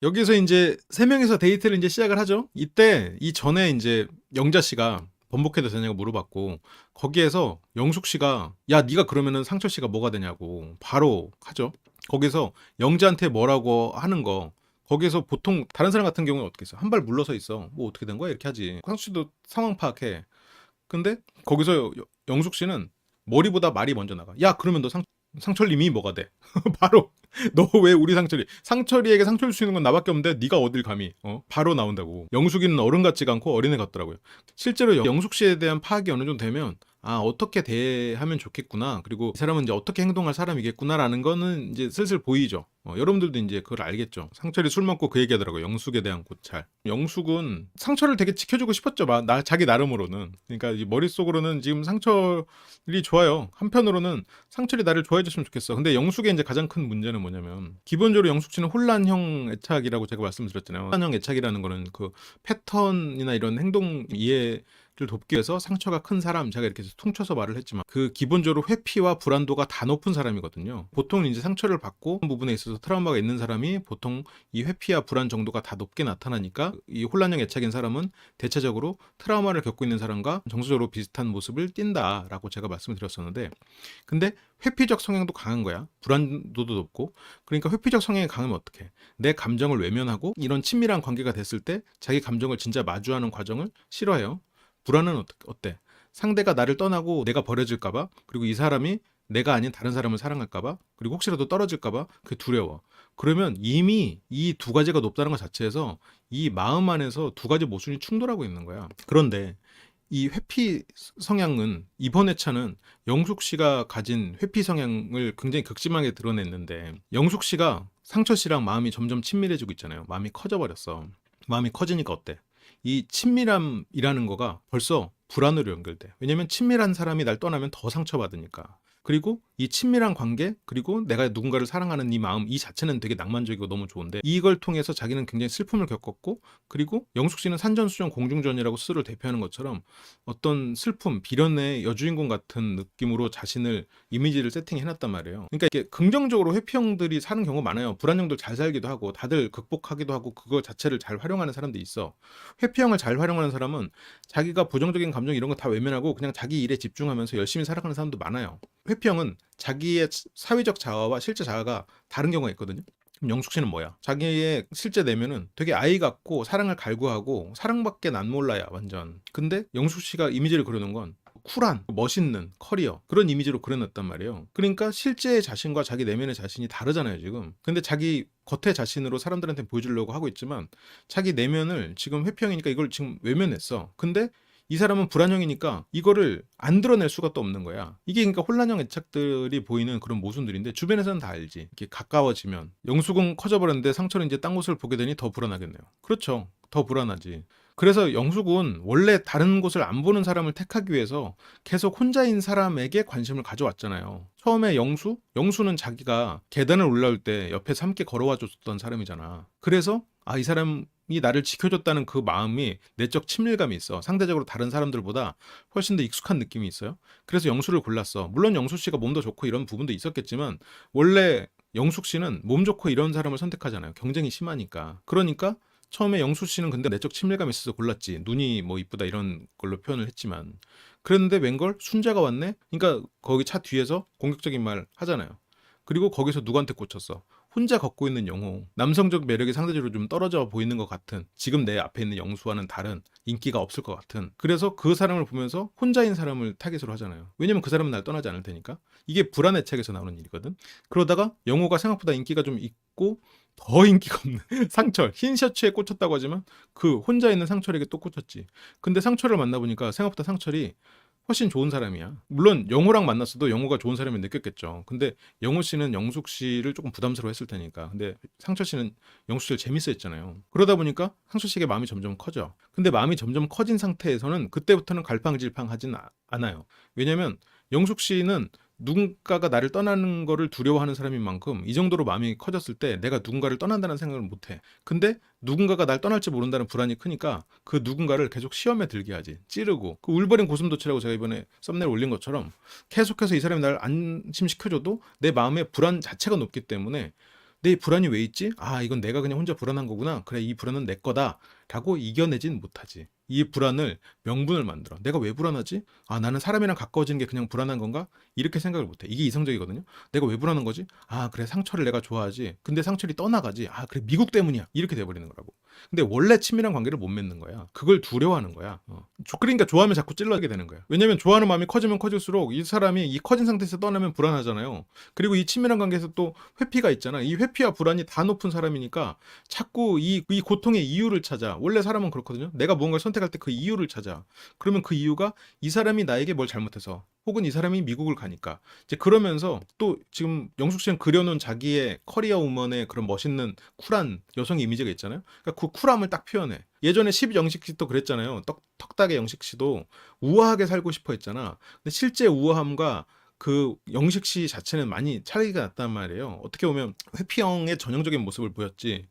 여기서 인제 세 명이서 데이트를 인제 시작을 하죠. 이때 이전에 인제 영자 씨가 번복해도 되냐고 물어봤고, 거기에서 영숙 씨가 "야 네가 그러면은 상철 씨가 뭐가 되냐."고 바로 하죠. 거기서 영자한테 뭐라고 하는 거, 거기에서 보통 다른 사람 같은 경우는 어떻게 했어? 한 발 물러서 있어. "뭐 어떻게 된 거야?" 이렇게 하지. 상철 씨도 상황 파악해. 근데 거기서 영숙 씨는 머리보다 말이 먼저 나가. "야 그러면 너 상철님이 뭐가 돼?" 바로 "너 왜 우리 상철이에게 상처를 줄 수 있는 건 나밖에 없는데 네가 어딜 감히?" 바로 나온다고. 영숙이는 어른 같지가 않고 어린애 같더라고요. 실제로 영숙 씨에 대한 파악이 어느 정도 되면 '아 어떻게 대하면 좋겠구나. 그리고 이 사람은 이제 어떻게 행동할 사람이겠구나.'라는 거는 이제 슬슬 보이죠. 여러분들도 인제 그걸 알겠죠. 상철이 술 먹고 그 얘기하더라고요, 영숙에 대한 고찰. 영숙은 상철을 되게 지켜주고 싶었죠. 자기 나름으로는. 그러니까 이 머릿속으로는 지금 상철이 좋아요. 한편으로는 '상철이 나를 좋아해 줬으면 좋겠어.' 근데 영숙의 인제 가장 큰 문제는 뭐냐면, 기본적으로 영숙 씨는 혼란형 애착이라고 제가 말씀드렸잖아요. 혼란형 애착이라는 거는 그 패턴이나 이런 행동 이해를 돕기 위해서 상처가 큰 사람, 제가 이렇게 퉁쳐서 말을 했지만 그 기본적으로 회피와 불안도가 다 높은 사람이거든요. 보통 이제 상처를 받고 부분에 있어서 트라우마가 있는 사람이 보통 이 회피와 불안 정도가 다 높게 나타나니까, 이 혼란형 애착인 사람은 대체적으로 트라우마를 겪고 있는 사람과 정서적으로 비슷한 모습을 띈다라고 제가 말씀을 드렸었는데, 근데 회피적 성향도 강한 거야. 불안도도 높고. 그러니까 회피적 성향이 강하면 어떡해? 내 감정을 외면하고 이런 친밀한 관계가 됐을 때 자기 감정을 진짜 마주하는 과정을 싫어해요. 불안은 어때? 상대가 나를 떠나고 내가 버려질까 봐, 그리고 이 사람이 내가 아닌 다른 사람을 사랑할까 봐, 그리고 혹시라도 떨어질까 봐 그게 두려워. 그러면 이미 이 두 가지가 높다는 것 자체에서 이 마음 안에서 두 가지 모순이 충돌하고 있는 거야. 그런데 이 회피 성향은, 이번 회차는 영숙 씨가 가진 회피 성향을 굉장히 극심하게 드러냈는데, 영숙 씨가 상철 씨랑 마음이 점점 친밀해지고 있잖아요. 마음이 커져 버렸어. 마음이 커지니까 어때? 이 친밀함이라는 거가 벌써 불안으로 연결돼. 왜냐면 친밀한 사람이 날 떠나면 더 상처받으니까. 그리고 이 친밀한 관계, 그리고 내가 누군가를 사랑하는 이 마음, 이 자체는 되게 낭만적이고 너무 좋은데, 이걸 통해서 자기는 굉장히 슬픔을 겪었고, 그리고 영숙 씨는 산전수전 공중전이라고 스스로를 대표하는 것처럼 어떤 슬픔, 비련의 여주인공 같은 느낌으로 자신을, 이미지를 세팅해 놨단 말이에요. 그러니까 이게 긍정적으로 회피형들이 사는 경우가 많아요. 불안형들 잘 살기도 하고 다들 극복하기도 하고 그거 자체를 잘 활용하는 사람도 있어. 회피형을 잘 활용하는 사람은 자기가 부정적인 감정 이런 거 다 외면하고 그냥 자기 일에 집중하면서 열심히 살아가는 사람도 많아요. 회피형은 자기의 사회적 자아와 실제 자아가 다른 경우가 있거든요. 그럼 영숙 씨는 뭐야? 자기의 실제 내면은 되게 아이 같고 사랑을 갈구하고 사랑밖에 안 몰라야 완전. 근데 영숙 씨가 이미지를 그려놓은 건 쿨한, 멋있는 커리어, 그런 이미지로 그려놨단 말이에요. 그러니까 실제의 자신과 자기 내면의 자신이 다르잖아요 지금. 근데 자기 겉의 자신으로 사람들한테 보여주려고 하고 있지만 자기 내면을, 지금 회피형이니까 이걸 지금 외면했어. 근데 이 사람은 불안형이니까 이거를 안 드러낼 수가 또 없는 거야. 이게 그러니까 혼란형 애착들이 보이는 그런 모순들인데, 주변에서는 다 알지. 이렇게 가까워지면 영숙은 커져버렸는데 상처는 이제 딴 곳을 보게 되니 더 불안하겠네요. 그렇죠. 더 불안하지. 그래서 영숙은 원래 다른 곳을 안 보는 사람을 택하기 위해서 계속 혼자인 사람에게 관심을 가져왔잖아요. 처음에 영수는 자기가 계단을 올라올 때 옆에서 함께 걸어와 줬던 사람이잖아. 그래서 이 사람이 나를 지켜줬다는 그 마음이, 내적 친밀감이 있어. 상대적으로 다른 사람들보다 훨씬 더 익숙한 느낌이 있어요. 그래서 영수를 골랐어. 물론 영수 씨가 몸도 좋고 이런 부분도 있었겠지만 원래 영숙 씨는 몸 좋고 이런 사람을 선택하잖아요. 경쟁이 심하니까. 그러니까 처음에 영수 씨는 근데 내적 친밀감이 있어서 골랐지. 눈이 뭐 이쁘다 이런 걸로 표현을 했지만. 그랬는데 웬걸 순자가 왔네? 그러니까 거기 차 뒤에서 공격적인 말 하잖아요. 그리고 거기서 누구한테 꽂혔어? 혼자 걷고 있는 영호. 남성적 매력이 상대적으로 좀 떨어져 보이는 것 같은, 지금 내 앞에 있는 영수와는 다른, 인기가 없을 것 같은. 그래서 그 사람을 보면서 혼자인 사람을 타깃으로 하잖아요. 왜냐면 그 사람은 날 떠나지 않을 테니까. 이게 불안의 책에서 나오는 일이거든. 그러다가 영호가 생각보다 인기가 좀 있고 더 인기가 없는 상철, 흰 셔츠에 꽂혔다고 하지만 그 혼자 있는 상철에게 또 꽂혔지. 근데 상철을 만나보니까 생각보다 상철이 훨씬 좋은 사람이야. 물론 영호랑 만났어도 영호가 좋은 사람이 느꼈겠죠. 근데 영호 씨는 영숙 씨를 조금 부담스러워 했을 테니까. 근데 상철 씨는 영숙 씨를 재밌어 했잖아요. 그러다 보니까 상철 씨에게 마음이 점점 커져. 근데 마음이 점점 커진 상태에서는 그때부터는 갈팡질팡하진 않아요. 왜냐면 영숙 씨는 누군가가 나를 떠나는 거를 두려워하는 사람인 만큼 이 정도로 마음이 커졌을 때 내가 누군가를 떠난다는 생각을 못 해. 근데 누군가가 날 떠날지 모른다는 불안이 크니까 그 누군가를 계속 시험에 들게 하지. 찌르고. 그 울버린 고슴도치라고 제가 이번에 썸네일 올린 것처럼 계속해서 이 사람이 날 안심시켜줘도 내 마음의 불안 자체가 높기 때문에 내 불안이 왜 있지? 아, 이건 내가 그냥 혼자 불안한 거구나. 그래, 이 불안은 내 거다. 라고 이겨내진 못하지. 이 불안을 명분을 만들어. 내가 왜 불안하지? 아, 나는 사람이랑 가까워지는 게 그냥 불안한 건가? 이렇게 생각을 못해. 이게 이성적이거든요. 내가 왜 불안한 거지? 아, 그래, 상철을 내가 좋아하지. 근데 상철이 떠나가지. 아, 그래, 미국 때문이야. 이렇게 돼버리는 거라고. 근데 원래 친밀한 관계를 못 맺는 거야. 그걸 두려워하는 거야. 그러니까 좋아하면 자꾸 찔러게 되는 거야. 왜냐면 좋아하는 마음이 커지면 커질수록 이 사람이 이 커진 상태에서 떠나면 불안하잖아요. 그리고 이 친밀한 관계에서 또 회피가 있잖아. 이 회피와 불안이 다 높은 사람이니까 자꾸 이 고통의 이유를 찾아. 원래 사람은 그렇거든요. 내가 무언가를 선택할 때 그 이유를 찾아. 그러면 그 이유가 이 사람이 나에게 뭘 잘못해서, 혹은 이 사람이 미국을 가니까. 이제 그러면서 또 지금 영숙 씨는 그려놓은 자기의 커리어 우먼의 그런 멋있는 쿨한 여성 이미지가 있잖아요. 그러니까 그 쿨함을 딱 표현해. 예전에 10영식 씨도 그랬잖아요. 턱닥의 영식 씨도 우아하게 살고 싶어 했잖아. 근데 실제 우아함과 그 영식 씨 자체는 많이 차이가 났단 말이에요. 어떻게 보면 회피형의 전형적인 모습을 보였지.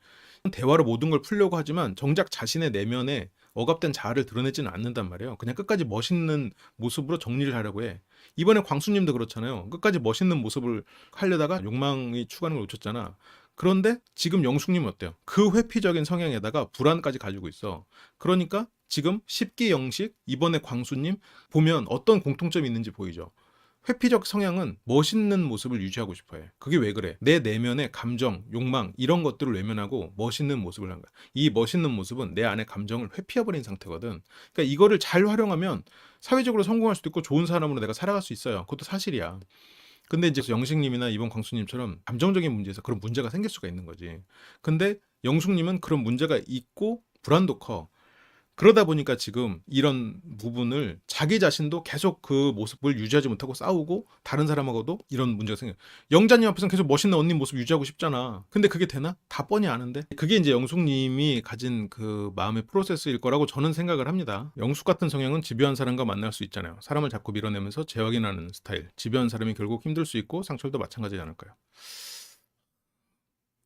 대화로 모든 걸 풀려고 하지만 정작 자신의 내면에 억압된 자아를 드러내지는 않는단 말이에요. 그냥 끝까지 멋있는 모습으로 정리를 하려고 해. 이번에 광수님도 그렇잖아요. 끝까지 멋있는 모습을 하려다가 욕망이 추구하는 걸 놓쳤잖아. 그런데 지금 영숙님은 어때요? 그 회피적인 성향에다가 불안까지 가지고 있어. 그러니까 지금 10기 영식, 이번에 광수님 보면 어떤 공통점이 있는지 보이죠? 회피적 성향은 멋있는 모습을 유지하고 싶어 해. 그게 왜 그래? 내 내면의 감정, 욕망 이런 것들을 외면하고 멋있는 모습을 한 거야. 이 멋있는 모습은 내 안의 감정을 회피해버린 상태거든. 그러니까 이거를 잘 활용하면 사회적으로 성공할 수도 있고 좋은 사람으로 내가 살아갈 수 있어요. 그것도 사실이야. 근데 이제 영식님이나 이번 광수님처럼 감정적인 문제에서 그런 문제가 생길 수가 있는 거지. 근데 영숙님은 그런 문제가 있고 불안도 커. 그러다 보니까 지금 이런 부분을 자기 자신도 계속 그 모습을 유지하지 못하고 싸우고 다른 사람하고도 이런 문제가 생겨요. 영자님 앞에서는 계속 멋있는 언니 모습 유지하고 싶잖아. 근데 그게 되나? 다 뻔히 아는데. 그게 이제 영숙님이 가진 그 마음의 프로세스일 거라고 저는 생각을 합니다. 영숙 같은 성향은 집요한 사람과 만날 수 있잖아요. 사람을 자꾸 밀어내면서 재확인하는 스타일. 집요한 사람이 결국 힘들 수 있고 상철도 마찬가지지 않을까요?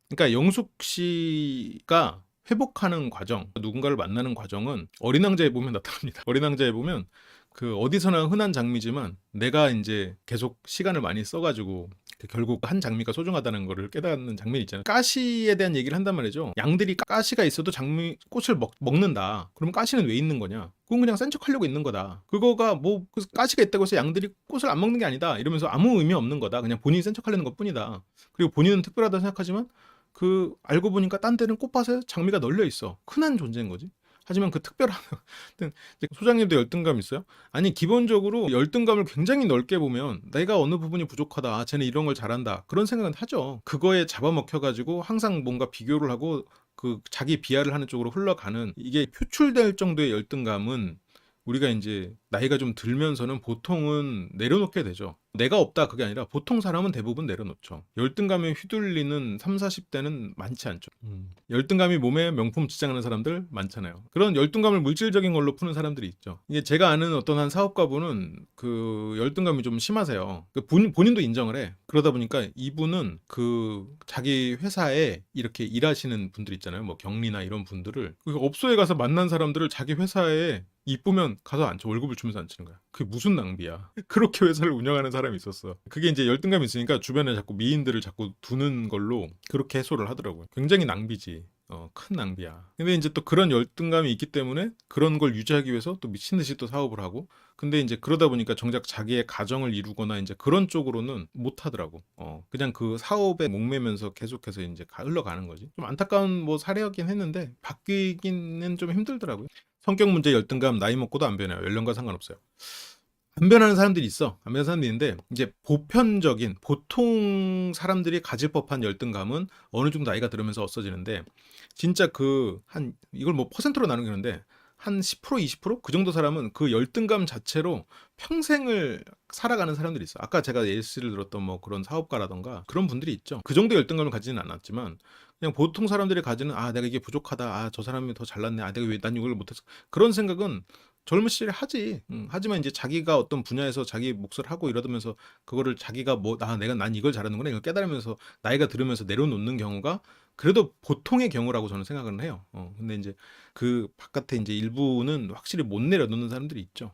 그러니까 영숙 씨가 회복하는 과정, 누군가를 만나는 과정은 어린 왕자에 보면 나타납니다. 어린 왕자에 보면 그 어디서나 흔한 장미지만 내가 이제 계속 시간을 많이 써가지고 결국 한 장미가 소중하다는 거를 깨닫는 장면이 있잖아요. 가시에 대한 얘기를 한단 말이죠. 양들이 가시가 있어도 장미 꽃을 먹는다. 그러면 가시는 왜 있는 거냐? 그건 그냥 센 척하려고 있는 거다. 그거가 뭐 가시가 있다고 해서 양들이 꽃을 안 먹는 게 아니다. 이러면서 아무 의미 없는 거다. 그냥 본인이 센 척하려는 것뿐이다. 그리고 본인은 특별하다 생각하지만 그 알고 보니까 딴 데는 꽃밭에 장미가 널려 있어. 흔한 존재인 거지. 하지만 그 특별한 소장님도 열등감 있어요? 아니 기본적으로 열등감을 굉장히 넓게 보면 내가 어느 부분이 부족하다. 아, 쟤는 이런 걸 잘한다. 그런 생각은 하죠. 그거에 잡아먹혀 가지고 항상 뭔가 비교를 하고 그 자기 비하를 하는 쪽으로 흘러가는 이게 표출될 정도의 열등감은 우리가 이제 나이가 좀 들면서는 보통은 내려놓게 되죠. 내가 없다 그게 아니라 보통 사람은 대부분 내려놓죠. 열등감에 휘둘리는 3, 40대는 많지 않죠. 열등감이 몸에 명품 지장하는 사람들 많잖아요. 그런 열등감을 물질적인 걸로 푸는 사람들이 있죠. 이게 제가 아는 어떤 한 사업가분은 그 열등감이 좀 심하세요. 본인도 인정을 해. 그러다 보니까 이분은 그 자기 회사에 이렇게 일하시는 분들 있잖아요. 뭐 격리나 이런 분들을 그 업소에 가서 만난 사람들을 자기 회사에 이쁘면 가서 앉혀. 월급을 주면서 앉히는 거야. 그게 무슨 낭비야. 그렇게 회사를 운영하는 사람이 있었어. 그게 이제 열등감이 있으니까 주변에 자꾸 미인들을 자꾸 두는 걸로 그렇게 해소를 하더라고요. 굉장히 낭비지. 큰 낭비야. 근데 이제 또 그런 열등감이 있기 때문에 그런 걸 유지하기 위해서 또 미친 듯이 또 사업을 하고. 근데 이제 그러다 보니까 정작 자기의 가정을 이루거나 이제 그런 쪽으로는 못 하더라고. 그냥 그 사업에 목매면서 계속해서 이제 흘러가는 거지. 좀 안타까운 뭐 사례였긴 했는데 바뀌기는 좀 힘들더라고요. 성격 문제, 열등감, 나이 먹고도 안 변해요. 연령과 상관없어요. 안 변하는 사람들이 있어. 안 변하는 사람들이 있는데 이제 보편적인 보통 사람들이 가질 법한 열등감은 어느 정도 나이가 들으면서 없어지는데 진짜 그 한 이걸 뭐 퍼센트로 나누는데 한 10%, 20%? 그 정도 사람은 그 열등감 자체로 평생을 살아가는 사람들이 있어. 아까 제가 예시를 들었던 뭐 그런 사업가라던가 그런 분들이 있죠. 그 정도 열등감을 가지는 않았지만 그냥 보통 사람들이 가지는 아 내가 이게 부족하다. 아 저 사람이 더 잘났네. 아 내가 왜 난 이걸 못했어. 그런 생각은 젊은 시절에 하지. 하지만 이제 자기가 어떤 분야에서 자기 몫을 하고 이러면서 그거를 자기가 뭐 내가 난 이걸 잘하는구나 이걸 깨달으면서 나이가 들으면서 내려놓는 경우가 그래도 보통의 경우라고 저는 생각을 해요. 근데 이제 그 바깥에 이제 일부는 확실히 못 내려놓는 사람들이 있죠.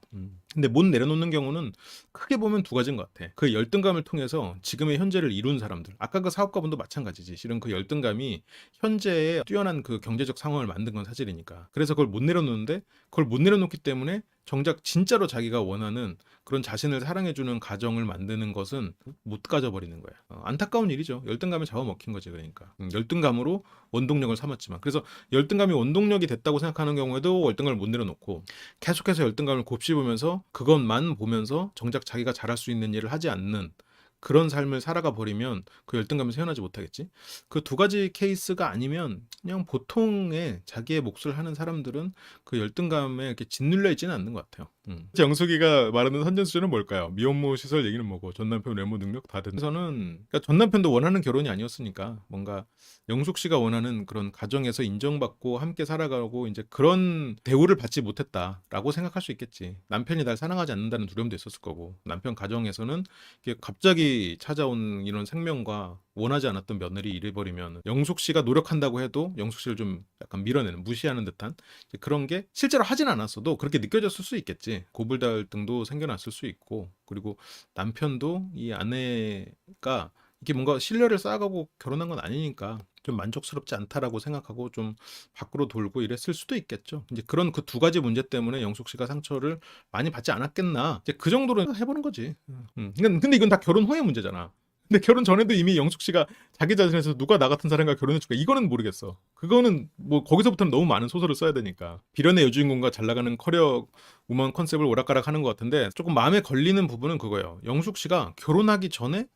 근데 못 내려놓는 경우는 크게 보면 두 가지인 것 같아. 그 열등감을 통해서 지금의 현재를 이룬 사람들. 아까 그 사업가분도 마찬가지지. 실은 그 열등감이 현재의 뛰어난 그 경제적 상황을 만든 건 사실이니까. 그래서 그걸 못 내려놓는데 그걸 못 내려놓기 때문에 정작 진짜로 자기가 원하는 그런 자신을 사랑해주는 가정을 만드는 것은 못 가져버리는 거야. 안타까운 일이죠. 열등감에 잡아먹힌 거지 그러니까. 열등감으로 원동력을 삼았지만. 그래서 열등감이 원동력이 됐다고 생각하는 경우에도 열등감을 못 내려놓고 계속해서 열등감을 곱씹으면서 그것만 보면서 정작 자기가 잘할 수 있는 일을 하지 않는 그런 삶을 살아가 버리면 그 열등감에서 헤어나지 못하겠지. 그 두 가지 케이스가 아니면 그냥 보통의 자기의 몫을 하는 사람들은 그 열등감에 이렇게 짓눌려 있지는 않는 것 같아요. 영숙이가 말하는 선전수준은 뭘까요? 미혼모 시설 얘기는 뭐고 전 남편 외모 능력 다 된다. 저는 그러니까 전 남편도 원하는 결혼이 아니었으니까 뭔가 영숙 씨가 원하는 그런 가정에서 인정받고 함께 살아가고 이제 그런 대우를 받지 못했다라고 생각할 수 있겠지. 남편이 날 사랑하지 않는다는 두려움도 있었을 거고 남편 가정에서는 이게 갑자기 찾아온 이런 생명과 원하지 않았던 며느리 이래버리면 영숙 씨가 노력한다고 해도 영숙 씨를 좀 약간 밀어내는 무시하는 듯한 그런 게 실제로 하진 않았어도 그렇게 느껴졌을 수 있겠지. 고불달등도 생겨났을 수 있고 그리고 남편도 이 아내가 이게 뭔가 신뢰를 쌓아가고 결혼한 건 아니니까 좀 만족스럽지 않다라고 생각하고 좀 밖으로 돌고 이랬을 수도 있겠죠. 이제 그런 그 두 가지 문제 때문에 영숙 씨가 상처를 많이 받지 않았겠나. 이제 그 정도로 해보는 거지. 근데 이건 다 결혼 후의 문제잖아. 근데 결혼 전에도 이미 영숙 씨가 자기 자신에서 누가 나 같은 사람과 결혼해줄까 이거는 모르겠어. 그거는 뭐 거기서부터는 너무 많은 소설을 써야 되니까 비련의 여주인공과 잘 나가는 커리어 우먼 컨셉을 오락가락하는 것 같은데 조금 마음에 걸리는 부분은 그거예요. 영숙 씨가 결혼하기 전에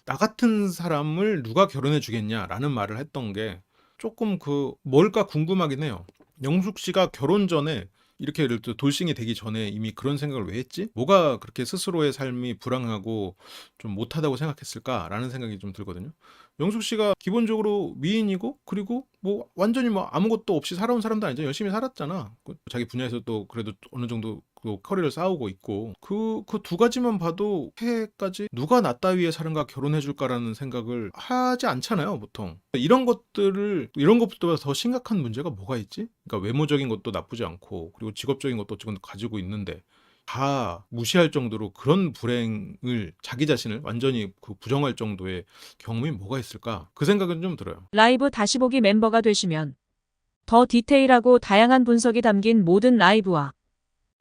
나 같은 사람을 누가 결혼해 주겠냐라는 말을 했던 게 조금 그 뭘까 궁금하긴 해요. 영숙 씨가 결혼 전에 이렇게 예를 들어 돌싱이 되기 전에 이미 그런 생각을 왜 했지? 뭐가 그렇게 스스로의 삶이 불행하고 좀 못하다고 생각했을까라는 생각이 좀 들거든요. 영숙 씨가 기본적으로 미인이고 그리고 뭐 완전히 뭐 아무것도 없이 살아온 사람도 아니죠. 열심히 살았잖아. 자기 분야에서 또 그래도 어느 정도 그 커리어를 쌓아오고 있고 그 두 가지만 봐도 해까지 누가 나 따위의 사람과 결혼해 줄까라는 생각을 하지 않잖아요 보통. 이런 것보다 더 심각한 문제가 뭐가 있지? 그러니까 외모적인 것도 나쁘지 않고 그리고 직업적인 것도 지금 가지고 있는데 다 무시할 정도로 그런 불행을 자기 자신을 완전히 그 부정할 정도의 경험이 뭐가 있을까? 그 생각은 좀 들어요. 라이브 다시 보기 멤버가 되시면 더 디테일하고 다양한 분석이 담긴 모든 라이브와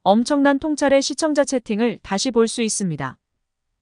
엄청난 통찰의 시청자 채팅을 다시 볼 수 있습니다.